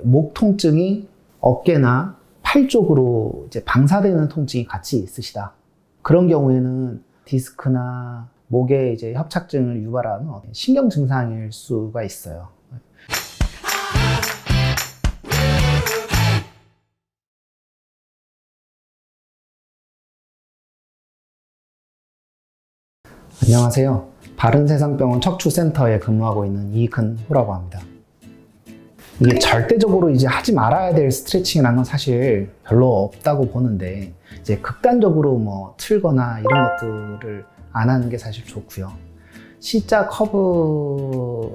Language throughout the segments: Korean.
목 통증이 어깨나 팔 쪽으로 이제 방사되는 통증이 같이 있으시다. 그런 경우에는 디스크나 목에 이제 협착증을 유발하는 신경 증상일 수가 있어요. 안녕하세요. 바른세상병원 척추센터에 근무하고 있는 이근호라고 합니다. 이게 절대적으로 이제 하지 말아야 될 스트레칭이라는 건 사실 별로 없다고 보는데, 이제 극단적으로 뭐 틀거나 이런 것들을 안 하는 게 사실 좋고요. C자 커브를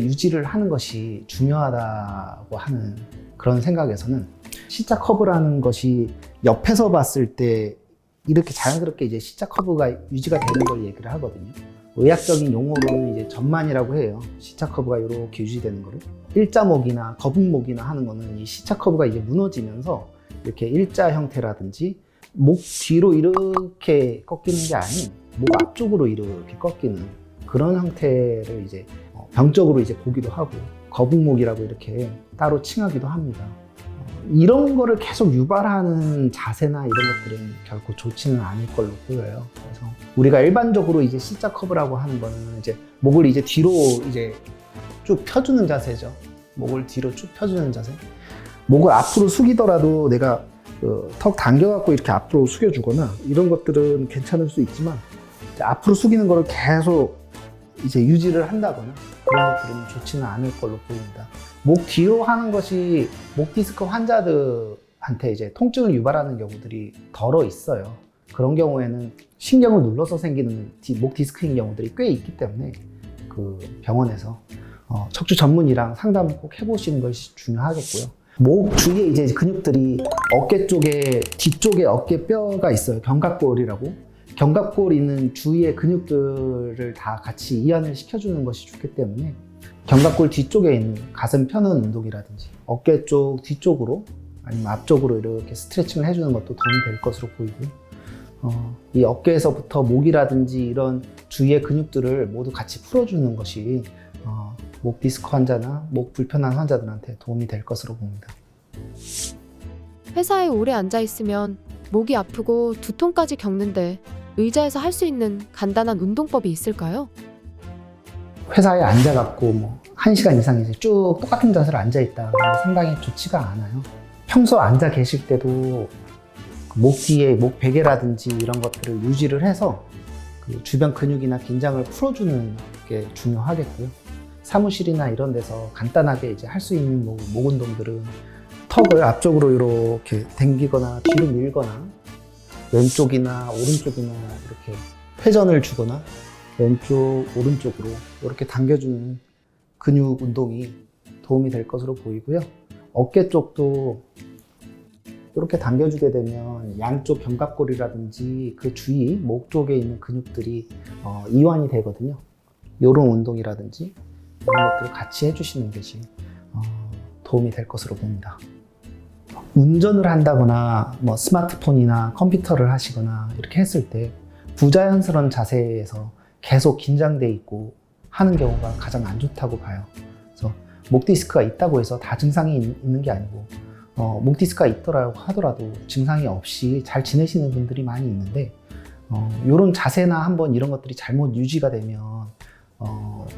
유지를 하는 것이 중요하다고 하는 그런 생각에서는 C자 커브라는 것이 옆에서 봤을 때 이렇게 자연스럽게 이제 C자 커브가 유지가 되는 걸 얘기를 하거든요. 의학적인 용어로는 이제 전만이라고 해요. C자 커브가 이렇게 유지되는 거를. 일자목이나 거북목이나 하는 거는 이 C자 커브가 이제 무너지면서 이렇게 일자 형태라든지 목 뒤로 이렇게 꺾이는 게 아닌 목 앞쪽으로 이렇게 꺾이는 그런 형태를 이제 병적으로 이제 보기도 하고, 거북목이라고 이렇게 따로 칭하기도 합니다. 이런 거를 계속 유발하는 자세나 이런 것들은 결코 좋지는 않을 걸로 보여요. 그래서 우리가 일반적으로 이제 C자 커브라고 하는 거는 이제 목을 이제 뒤로 이제 쭉 펴주는 자세죠. 목을 뒤로 쭉 펴주는 자세. 목을 앞으로 숙이더라도 내가 턱 당겨갖고 이렇게 앞으로 숙여주거나 이런 것들은 괜찮을 수 있지만, 앞으로 숙이는 거를 계속 이제 유지를 한다거나 그런 것들은 좋지는 않을 걸로 보입니다. 목 뒤로 하는 것이 목 디스크 환자들한테 이제 통증을 유발하는 경우들이 덜어 있어요. 그런 경우에는 신경을 눌러서 생기는 목 디스크인 경우들이 꽤 있기 때문에 그 병원에서 척추 전문의랑 상담을 꼭 해보시는 것이 중요하겠고요. 목 주위에 이제 근육들이 어깨 쪽에 뒤쪽에 어깨 뼈가 있어요. 견갑골이라고. 견갑골 있는 주위의 근육들을 다 같이 이완을 시켜주는 것이 좋기 때문에 견갑골 뒤쪽에 있는 가슴 펴는 운동이라든지 어깨 쪽 뒤쪽으로 아니면 앞쪽으로 이렇게 스트레칭을 해주는 것도 도움이 될 것으로 보이고요. 이 어깨에서부터 목이라든지 이런 주위의 근육들을 모두 같이 풀어주는 것이 목 디스크 환자나 목 불편한 환자들한테 도움이 될 것으로 봅니다. 회사에 오래 앉아 있으면 목이 아프고 두통까지 겪는데 의자에서 할 수 있는 간단한 운동법이 있을까요? 회사에 앉아갖고 뭐 1시간 이상 이제 쭉 똑같은 자세로 앉아있다 상당히 좋지가 않아요. 평소 앉아 계실 때도 목 뒤에 목 베개라든지 이런 것들을 유지를 해서 그 주변 근육이나 긴장을 풀어주는 게 중요하겠고요. 사무실이나 이런 데서 간단하게 이제 할 수 있는 목 운동들은 턱을 앞쪽으로 이렇게 당기거나 뒤로 밀거나 왼쪽이나 오른쪽이나 이렇게 회전을 주거나 왼쪽, 오른쪽으로 이렇게 당겨주는 근육 운동이 도움이 될 것으로 보이고요. 어깨 쪽도 이렇게 당겨주게 되면 양쪽 견갑골이라든지 그 주위, 목 쪽에 있는 근육들이 이완이 되거든요. 이런 운동이라든지 이런 것들을 같이 해주시는 것이 도움이 될 것으로 봅니다. 운전을 한다거나 뭐 스마트폰이나 컴퓨터를 하시거나 이렇게 했을 때 부자연스러운 자세에서 계속 긴장돼 있고 하는 경우가 가장 안 좋다고 봐요. 그래서 목 디스크가 있다고 해서 다 증상이 있는 게 아니고 목 디스크가 있더라고 하더라도 증상이 없이 잘 지내시는 분들이 많이 있는데 이런 자세나 한번 이런 것들이 잘못 유지가 되면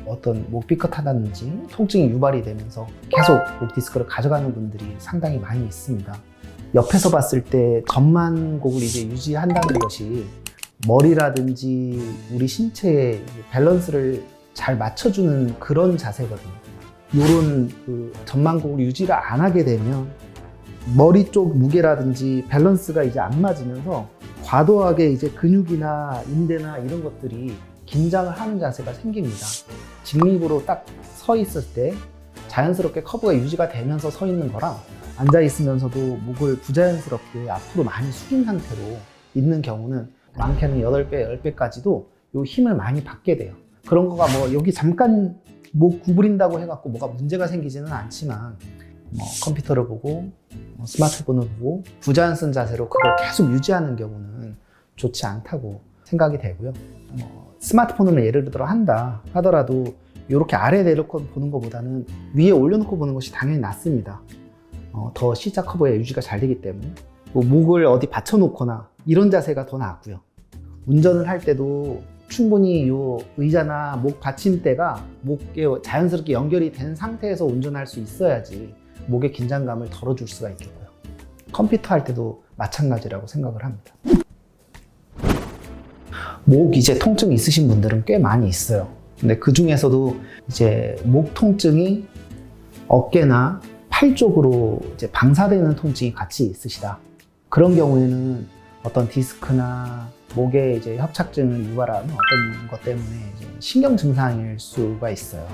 어떤 목 삐끗하다든지 통증이 유발이 되면서 계속 목 디스크를 가져가는 분들이 상당히 많이 있습니다. 옆에서 봤을 때 전만곡을 이제 유지한다는 것이 머리라든지 우리 신체의 밸런스를 잘 맞춰주는 그런 자세거든요. 이런 그 전만곡을 유지를 안 하게 되면 머리 쪽 무게라든지 밸런스가 이제 안 맞으면서 과도하게 이제 근육이나 인대나 이런 것들이 긴장을 하는 자세가 생깁니다. 직립으로 딱 서 있을 때 자연스럽게 커브가 유지가 되면서 서 있는 거랑 앉아 있으면서도 목을 부자연스럽게 앞으로 많이 숙인 상태로 있는 경우는 많게는 8배, 10배까지도 이 힘을 많이 받게 돼요. 그런 거가 뭐 여기 잠깐 목 구부린다고 해갖고 뭐가 문제가 생기지는 않지만 컴퓨터를 보고 스마트폰을 보고 부자연스러운 자세로 그걸 계속 유지하는 경우는 좋지 않다고 생각이 되고요. 스마트폰으로 예를 들어 한다 하더라도 이렇게 아래에 내려놓고 보는 것보다는 위에 올려놓고 보는 것이 당연히 낫습니다. 더 C자 커브의 유지가 잘 되기 때문에 뭐 목을 어디 받쳐놓거나 이런 자세가 더 낫고요. 운전을 할 때도 충분히 이 의자나 목 받침대가 목에 자연스럽게 연결이 된 상태에서 운전할 수 있어야지 목의 긴장감을 덜어줄 수가 있겠고요. 컴퓨터 할 때도 마찬가지라고 생각을 합니다. 목 이제 통증 있으신 분들은 꽤 많이 있어요. 근데 그 중에서도 이제 목 통증이 어깨나 팔 쪽으로 이제 방사되는 통증이 같이 있으시다. 그런 경우에는 어떤 디스크나 목에 이제 협착증을 유발하는 어떤 것 때문에 이제 신경 증상일 수가 있어요.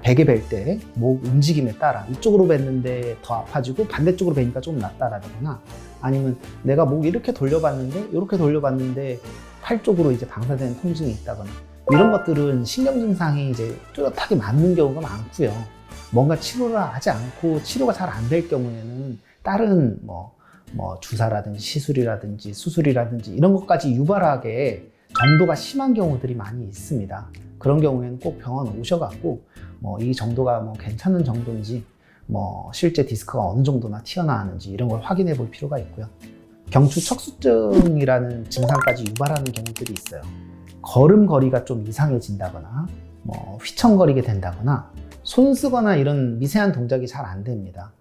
베개 벨 때 목 움직임에 따라 이쪽으로 뱉는데 더 아파지고 반대쪽으로 베니까 좀 낫다라거나, 아니면 내가 목 이렇게 돌려봤는데 이렇게 돌려봤는데 팔 쪽으로 이제 방사되는 통증이 있다거나, 이런 것들은 신경 증상이 이제 뚜렷하게 맞는 경우가 많고요. 뭔가 치료를 하지 않고 치료가 잘 안 될 경우에는 다른 뭐 주사라든지 시술이라든지 수술이라든지 이런 것까지 유발하게 정도가 심한 경우들이 많이 있습니다. 그런 경우에는 꼭 병원 오셔갖고 이 정도가 괜찮은 정도인지, 실제 디스크가 어느 정도나 튀어나왔는지 이런 걸 확인해 볼 필요가 있고요. 경추 척수증이라는 증상까지 유발하는 경우들이 있어요. 걸음걸이가 좀 이상해진다거나 휘청거리게 된다거나 손 쓰거나 이런 미세한 동작이 잘 안 됩니다.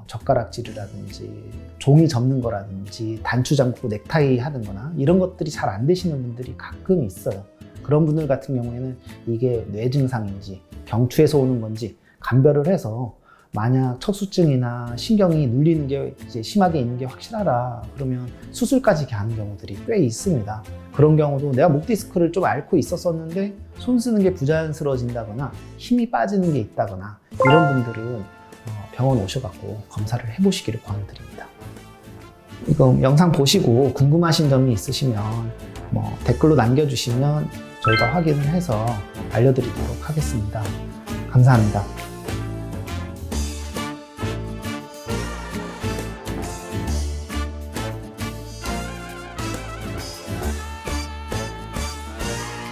젓가락질이라든지 종이 접는 거라든지 단추 잠그고 넥타이 하는 거나 이런 것들이 잘 안 되시는 분들이 가끔 있어요. 그런 분들 같은 경우에는 이게 뇌 증상인지 경추에서 오는 건지 감별을 해서, 만약 척수증이나 신경이 눌리는 게 이제 심하게 있는 게 확실하다 그러면 수술까지 하는 경우들이 꽤 있습니다. 그런 경우도 내가 목 디스크를 좀 앓고 있었었는데 손 쓰는 게 부자연스러워진다거나 힘이 빠지는 게 있다거나, 이런 분들은 병원 오셔갖고 검사를 해보시기를 권드립니다. 이거 영상 보시고 궁금하신 점이 있으시면 댓글로 남겨주시면 저희가 확인을 해서 알려드리도록 하겠습니다. 감사합니다.